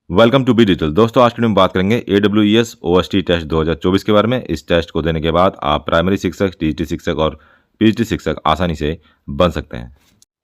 Welcome to be digital. दोस्तों, आज की वीडियो में बात करेंगे AWS OST टेस्ट 2024 के बारे में। इस टेस्ट को देने के बाद आप प्राइमरी शिक्षक, टीजीटी शिक्षक और पीजीटी शिक्षक आसानी से बन सकते हैं।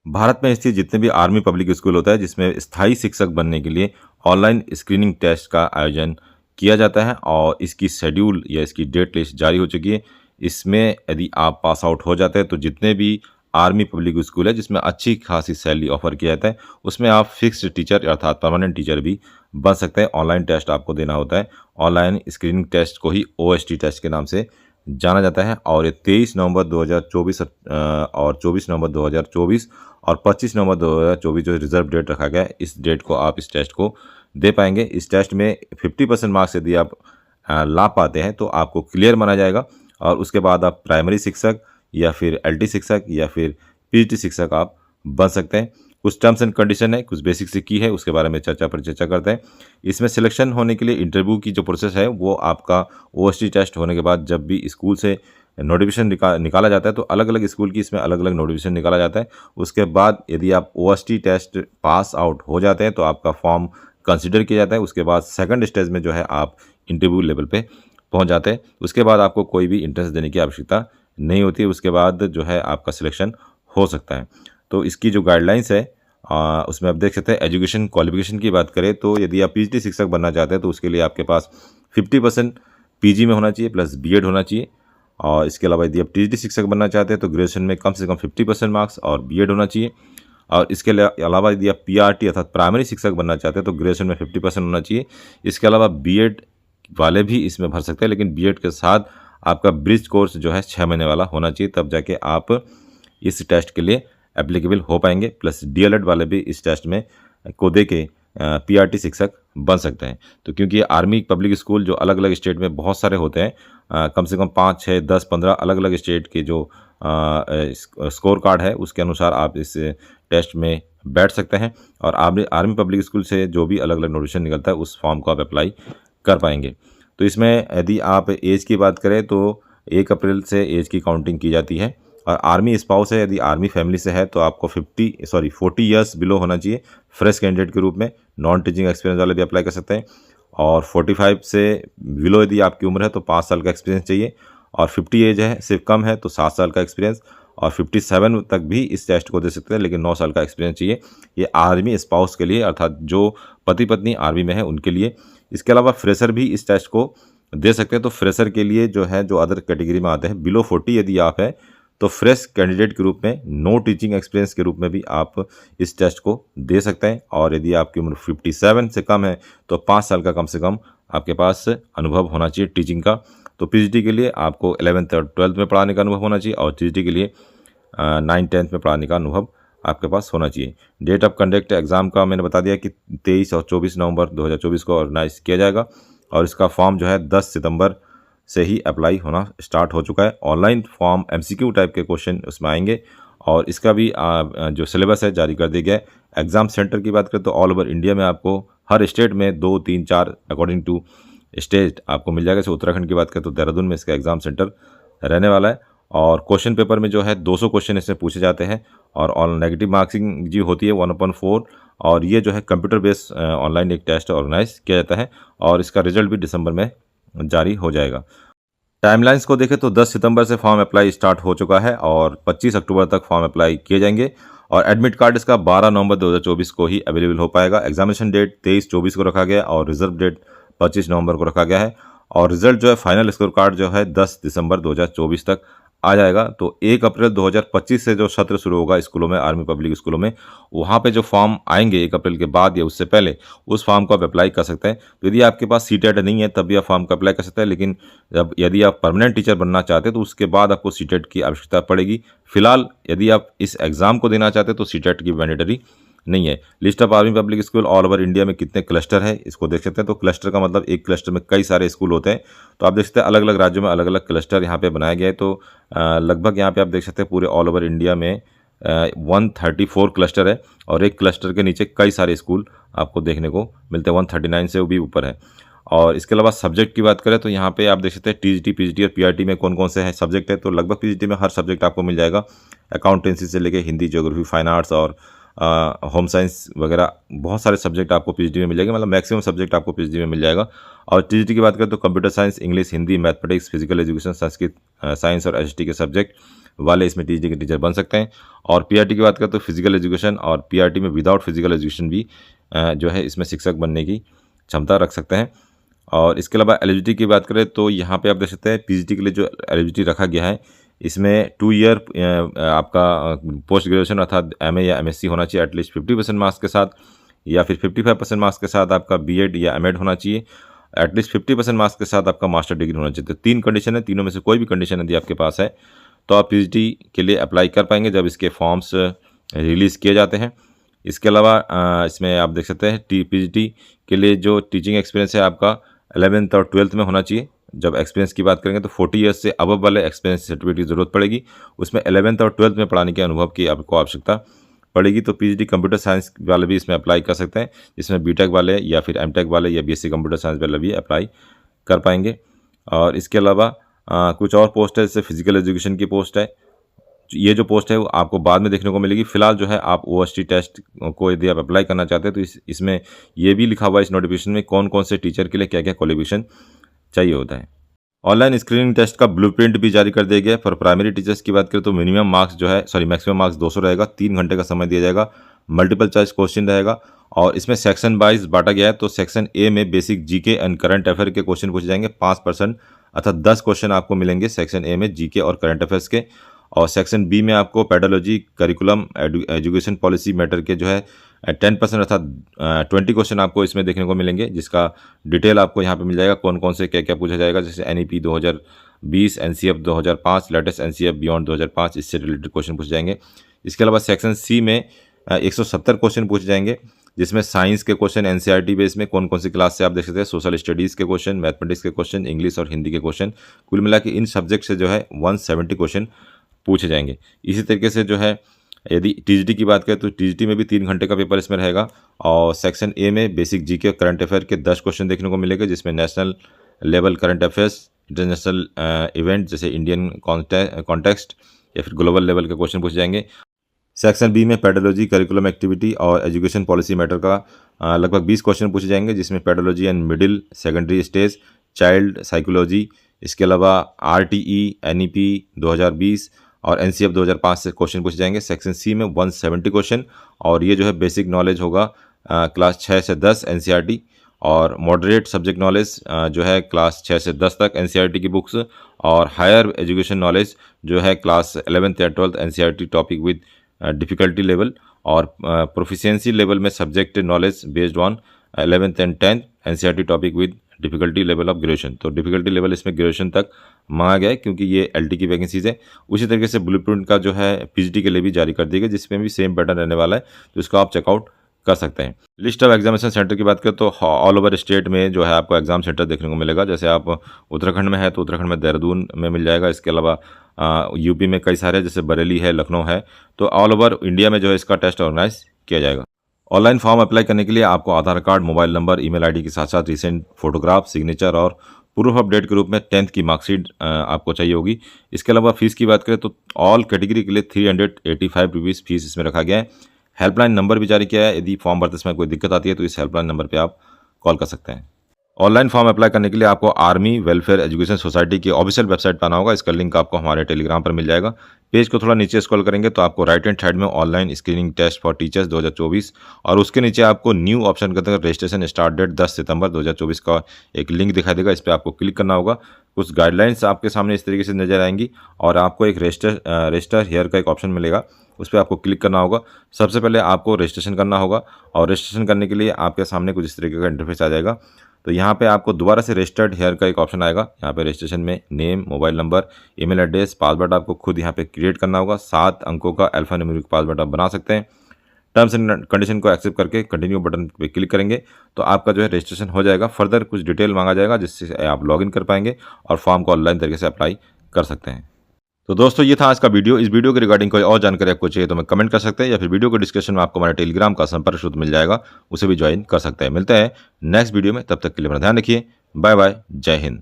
भारत में स्थित जितने भी आर्मी पब्लिक स्कूल होता है जिसमें स्थायी शिक्षक बनने के लिए ऑनलाइन स्क्रीनिंग टेस्ट का आयोजन किया जाता है और इसकी शेड्यूल या इसकी डेट लिस्ट जारी हो चुकी है। इसमें यदि आप पास आउट हो जाते हैं तो जितने भी आर्मी पब्लिक स्कूल है जिसमें अच्छी खासी सैलरी ऑफर किया जाता है उसमें आप फिक्स्ड टीचर अर्थात परमानेंट टीचर भी बन सकते हैं। ऑनलाइन टेस्ट आपको देना होता है। ऑनलाइन स्क्रीनिंग टेस्ट को ही OST टेस्ट के नाम से जाना जाता है और ये 23 नवंबर 2024 और 24 नवंबर 2024 और 25 नवंबर 2024 जो रिजर्व डेट रखा गया है, इस डेट को आप इस टेस्ट को दे पाएंगे। इस टेस्ट में 50% मार्क्स यदि आप ला पाते हैं तो आपको क्लियर माना जाएगा और उसके बाद आप प्राइमरी शिक्षक या फिर LT शिक्षक या फिर PGT शिक्षक आप बन सकते हैं। कुछ टर्म्स एंड कंडीशन है, कुछ बेसिक से की है, उसके बारे में चर्चा करते हैं। इसमें सिलेक्शन होने के लिए इंटरव्यू की जो प्रोसेस है वो आपका OST टेस्ट होने के बाद जब भी स्कूल से नोटिफिकेशन निकाला जाता है तो अलग अलग स्कूल की इसमें अलग अलग नोटिफिकेशन निकाला जाता है। उसके बाद यदि आप OST टेस्ट पास आउट हो जाते हैं तो आपका फॉर्म कंसिडर किया जाता है। उसके बाद सेकंड स्टेज में जो है आप इंटरव्यू लेवल पे पहुंच जाते हैं। उसके बाद आपको कोई भी इंट्रेंस देने की आवश्यकता नहीं होती है। उसके बाद जो है आपका सिलेक्शन हो सकता है। तो इसकी जो गाइडलाइंस है उसमें आप देख सकते हैं। एजुकेशन क्वालिफिकेशन की बात करें तो यदि आप PGT शिक्षक बनना चाहते हैं तो उसके लिए आपके पास 50% PG में होना चाहिए प्लस B.Ed होना चाहिए। और इसके अलावा यदि आप TGT शिक्षक बनना चाहते हैं तो ग्रेजुएशन में कम से कम 50% मार्क्स और B.Ed होना चाहिए। और इसके अलावा यदि आप PRT अर्थात प्राइमरी शिक्षक बनना चाहते हैं तो ग्रेजुएशन में 50% होना चाहिए। इसके अलावा B.Ed वाले भी इसमें भर सकते हैं, लेकिन B.Ed के साथ आपका ब्रिज कोर्स जो है 6 महीने वाला होना चाहिए, तब जाके आप इस टेस्ट के लिए एप्लीकेबल हो पाएंगे। प्लस DLED वाले भी इस टेस्ट में को दे के PRT शिक्षक बन सकते हैं। तो क्योंकि आर्मी पब्लिक स्कूल जो अलग अलग स्टेट में बहुत सारे होते हैं, कम से कम 5, 6, 10, 15 अलग अलग स्टेट के जो स्कोर कार्ड है उसके अनुसार आप इस टेस्ट में बैठ सकते हैं और आर्मी पब्लिक स्कूल से जो भी अलग अलग नोटिफिकेशन निकलता है उस फॉर्म को आप अप्लाई कर पाएंगे। तो इसमें यदि आप एज की बात करें तो 1 अप्रैल से एज की काउंटिंग की जाती है। और आर्मी स्पाउस है, यदि आर्मी फैमिली से है तो आपको 40 ईयर्स बिलो होना चाहिए फ्रेश कैंडिडेट के रूप में। नॉन टीचिंग एक्सपीरियंस वाले भी अप्लाई कर सकते हैं। और 45 से बिलो यदि आपकी उम्र है तो 5 साल का एक्सपीरियंस चाहिए। और 50 एज है सिर्फ कम है तो 7 साल का एक्सपीरियंस। और 57 तक भी इस टेस्ट को दे सकते हैं, लेकिन 9 साल का एक्सपीरियंस चाहिए। ये आर्मी स्पाउस के लिए अर्थात जो पति पत्नी आर्मी में है उनके लिए। इसके अलावा फ्रेशर भी इस टेस्ट को दे सकते हैं। तो फ्रेशर के लिए जो है जो अदर कैटेगरी में आते हैं बिलो 40 यदि आप है तो फ्रेश कैंडिडेट के रूप में नो टीचिंग एक्सपीरियंस के रूप में भी आप इस टेस्ट को दे सकते हैं। और यदि आपकी उम्र 57 से कम है तो 5 साल का कम से कम आपके पास अनुभव होना चाहिए टीचिंग का। तो PGT के लिए आपको 11th और 12th में पढ़ाने का अनुभव होना चाहिए और TGT के लिए 9th 10th में पढ़ाने का अनुभव आपके पास होना चाहिए। डेट ऑफ कंडक्ट एग्ज़ाम का मैंने बता दिया कि 23 और 24 नवंबर 2024 को ऑर्गेनाइज किया जाएगा और इसका फॉर्म जो है 10 सितंबर से ही अप्लाई होना स्टार्ट हो चुका है। ऑनलाइन फॉर्म MCQ टाइप के क्वेश्चन उसमें आएंगे और इसका भी जो सिलेबस है जारी कर दिया गया है। एग्ज़ाम सेंटर की बात करें तो ऑल ओवर इंडिया में आपको हर स्टेट में 2, 3, 4 अकॉर्डिंग टू स्टेट आपको मिल जाएगा। जैसे उत्तराखंड की बात करें तो देहरादून में इसका एग्ज़ाम सेंटर रहने वाला है। और क्वेश्चन पेपर में जो है 200 क्वेश्चन इसमें पूछे जाते हैं और ऑन नेगेटिव मार्किंग जी होती है 1/4। और ये जो है कंप्यूटर बेस्ड ऑनलाइन एक टेस्ट ऑर्गेनाइज किया जाता है और इसका रिजल्ट भी दिसंबर में जारी हो जाएगा। टाइमलाइंस को देखें तो 10 सितंबर से फॉर्म अप्लाई स्टार्ट हो चुका है और 25 अक्टूबर तक फॉर्म अप्लाई किए जाएंगे और एडमिट कार्ड इसका 12 नवंबर 2024 को ही अवेलेबल हो पाएगा। एग्जामिनेशन डेट 23-24 को रखा गया और रिजर्व डेट 25 नवंबर को रखा गया है और रिजल्ट जो है फाइनल स्कोर कार्ड जो है 10 दिसंबर 2024 तक आ जाएगा। तो 1 अप्रैल 2025 से जो सत्र शुरू होगा स्कूलों में, आर्मी पब्लिक स्कूलों में, वहाँ पे जो फॉर्म आएंगे 1 अप्रैल के बाद या उससे पहले उस फॉर्म को आप अप्लाई कर सकते हैं। तो यदि आपके पास CTET नहीं है तब भी आप फॉर्म को अप्लाई कर सकते हैं, लेकिन यदि आप परमानेंट टीचर बनना चाहते हैं तो उसके बाद आपको CTET की आवश्यकता पड़ेगी। फिलहाल यदि आप इस एग्ज़ाम को देना चाहते हैं तो CTET की मैंडेटरी नहीं है। List of army public school all over India में कितने क्लस्टर है इसको देख सकते हैं। तो क्लस्टर का मतलब एक क्लस्टर में कई सारे स्कूल होते हैं। तो आप देख सकते हैं अलग अलग राज्यों में अलग अलग क्लस्टर यहाँ पे बनाया गया है। तो लगभग यहाँ पे आप देख सकते हैं पूरे ऑल ओवर इंडिया में 134 क्लस्टर है और एक क्लस्टर के नीचे कई सारे स्कूल आपको देखने को मिलते हैं। 139 से वो भी ऊपर है। और इसके अलावा सब्जेक्ट की बात करें तो यहाँ पे आप देख सकते हैं TGT, PGT और PRT में कौन कौन से हैं सब्जेक्ट है। तो लगभग PGT में हर सब्जेक्ट आपको मिल जाएगा, अकाउंटेंसी से लेके हिंदी, ज्योग्राफी, फाइन आर्ट्स और होम साइंस वगैरह बहुत सारे सब्जेक्ट आपको पीएचडी में मिल जाएंगे, मतलब मैक्सिमम सब्जेक्ट आपको पीएचडी में मिल जाएगा। और टीजीटी की बात करें तो computer science, English, Hindi, mathematics, physical education, Sanskrit, science और एचटी के सब्जेक्ट वाले इसमें टीजीटी के टीचर बन सकते हैं। और पीआरटी की बात करें तो फिजिकल एजुकेशन और पीआरटी में विदाउट फिजिकल एजुकेशन भी जो है इसमें शिक्षक बनने की क्षमता रख सकते हैं। और इसके अलावा एलिजिबिलिटी की बात करें तो यहाँ पे आप देख सकते हैं पीजीटी के लिए जो एलिजिबिलिटी रखा गया है इसमें 2 ईयर आपका पोस्ट ग्रेजुएशन अर्थात एमए या एमएससी होना चाहिए एटलीस्ट 50% मार्क्स के साथ, या फिर 55% मार्क्स के साथ आपका बीएड या एमएड होना चाहिए, एटलीस्ट 50% मार्क्स के साथ आपका मास्टर डिग्री होना चाहिए। तो 3 कंडीशन है, तीनों में से कोई भी कंडीशन यदि आपके पास है तो आप पीजीटी के लिए अप्लाई कर पाएंगे जब इसके फॉर्म्स रिलीज़ किए जाते हैं। इसके अलावा इसमें आप देख सकते हैं पीजीटी के लिए जो टीचिंग एक्सपीरियंस है आपका 11th और 12th में होना चाहिए। जब एक्सपीरियंस की बात करेंगे तो 40 ईयर्स से अबव वाले एक्सपीरियंस सर्टिफिकेट की ज़रूरत पड़ेगी, उसमें 11th और 12th में पढ़ाने के अनुभव की आपको आवश्यकता पड़ेगी। तो पीजीटी कंप्यूटर साइंस वाले भी इसमें अप्लाई कर सकते हैं, जिसमें बीटेक वाले या फिर एमटेक वाले या बीएससी कंप्यूटर साइंस वाले भी अप्लाई कर पाएंगे। और इसके अलावा कुछ और पोस्ट है, जैसे फिजिकल एजुकेशन की पोस्ट है, ये जो पोस्ट है वो आपको बाद में देखने को मिलेगी। फिलहाल जो है आप ओएसटी टेस्ट को यदि आप अप्लाई करना चाहते हैं तो इसमें ये भी लिखा हुआ है इस नोटिफिकेशन में कौन कौन से टीचर के लिए क्या क्या क्वालिफिकेशन चाहिए होता है। ऑनलाइन स्क्रीनिंग टेस्ट का ब्लूप्रिंट भी जारी कर दिया गया है। फॉर प्राइमरी टीचर्स की बात करें तो मिनिमम मार्क्स जो है मैक्सिमम मार्क्स 200 रहेगा, 3 घंटे का समय दिया जाएगा, मल्टीपल चॉइस क्वेश्चन रहेगा और इसमें सेक्शन वाइज बांटा गया है। तो सेक्शन ए में basic GK and current affair के क्वेश्चन पूछे जाएंगे 5% अर्थात 10 क्वेश्चन आपको मिलेंगे सेक्शन ए में जीके और करंट अफेयर्स के। और सेक्शन बी में आपको pedology, curriculum, education policy matter के जो है 10% अर्थात 20 क्वेश्चन आपको इसमें देखने को मिलेंगे, जिसका डिटेल आपको यहाँ पे मिल जाएगा कौन कौन से क्या क्या पूछा जाएगा, जैसे NEP 2020, NCF 2005, latest NCF beyond 2005, इससे रिलेटेड क्वेश्चन पूछे जाएंगे। इसके अलावा सेक्शन सी में 170 क्वेश्चन पूछे जाएंगे, जिसमें साइंस के क्वेश्चन एनसीईआरटी बेस में कौन कौन सी क्लास से आप देख सकते हैं, सोशल स्टडीज़ के क्वेश्चन, मैथमेटिक्स के क्वेश्चन, इंग्लिश और हिंदी के क्वेश्चन, कुल मिला के इन सब्जेक्ट से जो है 170 क्वेश्चन पूछे जाएंगे। इसी तरीके से जो है यदि टीजीटी की बात करें तो टीजीटी में भी 3 घंटे का पेपर इसमें रहेगा और सेक्शन ए में बेसिक जीके और करंट अफेयर के 10 क्वेश्चन देखने को मिलेंगे, जिसमें national level current affairs, international event जैसे इंडियन कॉन्टेक्स्ट या फिर ग्लोबल लेवल के क्वेश्चन पूछे जाएंगे। सेक्शन बी में पेडोलॉजी, करिकुलम एक्टिविटी और एजुकेशन पॉलिसी मैटर का लगभग 20 क्वेश्चन पूछे जाएंगे, जिसमें pedology and middle secondary stage, child psychology, इसके अलावा आरटीई, एनईपी 2020 और एनसीएफ 2005 से क्वेश्चन पूछे जाएंगे। सेक्शन सी में 170 क्वेश्चन और ये जो है बेसिक नॉलेज होगा क्लास 6 से 10 एनसीईआरटी और मॉडरेट सब्जेक्ट नॉलेज जो है क्लास 6 से 10 तक एनसीईआरटी की बुक्स और हायर एजुकेशन नॉलेज जो है क्लास 11th या 12th NCERT topic with difficulty level और प्रोफिशिएंसी लेवल में subject knowledge based on 11th and 10th NCERT topic with difficulty level of graduation. तो डिफ़िकल्टी लेवल इसमें graduation तक मांगा गया है क्योंकि ये एलटी की वैकेंसीज है। उसी तरीके से ब्लूप्रिंट का जो है पीजीटी के लिए भी जारी कर दिया गया, जिसमें भी सेम पैटर्न रहने वाला है, तो इसको आप चेकआउट कर सकते हैं। लिस्ट ऑफ एग्जामिनेशन सेंटर की बात करें तो ऑल ओवर स्टेट में जो है आपको एग्जाम सेंटर देखने को मिलेगा। जैसे आप उत्तराखंड में है तो उत्तराखंड में देहरादून में मिल जाएगा, इसके अलावा यूपी में कई सारे जैसे बरेली है, लखनऊ है, तो ऑल ओवर इंडिया में जो है इसका टेस्ट ऑर्गेनाइज किया जाएगा। ऑनलाइन फॉर्म अप्लाई करने के लिए आपको Aadhaar card, mobile number, email ID के साथ साथ रिसेंट फोटोग्राफ, सिग्नेचर और प्रूफ ऑफ डेट के रूप में 10th की मार्कशीट आपको चाहिए होगी। इसके अलावा फीस की बात करें तो ऑल कैटेगरी के लिए 385 रुपीज़ फीस इसमें रखा गया है। हेल्पलाइन नंबर भी जारी किया है, यदि फॉर्म भरते समय कोई दिक्कत आती है तो इस हेल्पलाइन नंबर पर आप कॉल कर सकते हैं। ऑनलाइन फॉर्म अप्लाई करने के लिए आपको आर्मी वेलफेयर एजुकेशन सोसाइटी की ऑफिशियल वेबसाइट पर आना होगा। इसका लिंक आपको हमारे टेलीग्राम पर मिल जाएगा। पेज को थोड़ा नीचे स्क्रॉल करेंगे तो आपको राइट हैंड साइड में online screening test for teachers 2024 और उसके नीचे आपको न्यू ऑप्शन के अंदर रजिस्ट्रेशन स्टार्ट डेट 10 सितंबर 2024 का एक लिंक दिखाई देगा। इस पर आपको क्लिक करना होगा। कुछ गाइडलाइंस आपके सामने इस तरीके से नजर आएंगी और आपको एक रजिस्टर हियर का एक ऑप्शन मिलेगा, उस पर आपको क्लिक करना होगा। सबसे पहले आपको रजिस्ट्रेशन करना होगा और रजिस्ट्रेशन करने के लिए आपके सामने कुछ इस तरीके का इंटरफेस आ जाएगा। तो यहाँ पे आपको दोबारा से रजिस्टर्ड हेयर का एक ऑप्शन आएगा। यहाँ पे रजिस्ट्रेशन में name, mobile number, email address, password आपको खुद यहाँ पे क्रिएट करना होगा। 7 अंकों का अल्फा न्यूमेरिक पासवर्ड आप बना सकते हैं। टर्म्स एंड कंडीशन को एक्सेप्ट करके कंटिन्यू बटन पे क्लिक करेंगे तो आपका जो है रजिस्ट्रेशन हो जाएगा। फर्दर कुछ डिटेल मांगा जाएगा जिससे आप लॉगिन कर पाएंगे और फॉर्म को ऑनलाइन तरीके से अप्लाई कर सकते हैं। तो दोस्तों ये था आज का वीडियो। इस वीडियो के रिगार्डिंग कोई और जानकारी आपको चाहिए तो मैं कमेंट कर सकते हैं या फिर वीडियो के डिस्क्रिप्शन में आपको हमारे टेलीग्राम का संपर्क सूत्र मिल जाएगा, उसे भी ज्वाइन कर सकते हैं। मिलते हैं नेक्स्ट वीडियो में, तब तक के लिए अपना ध्यान रखिए। बाय बाय, जय हिंद।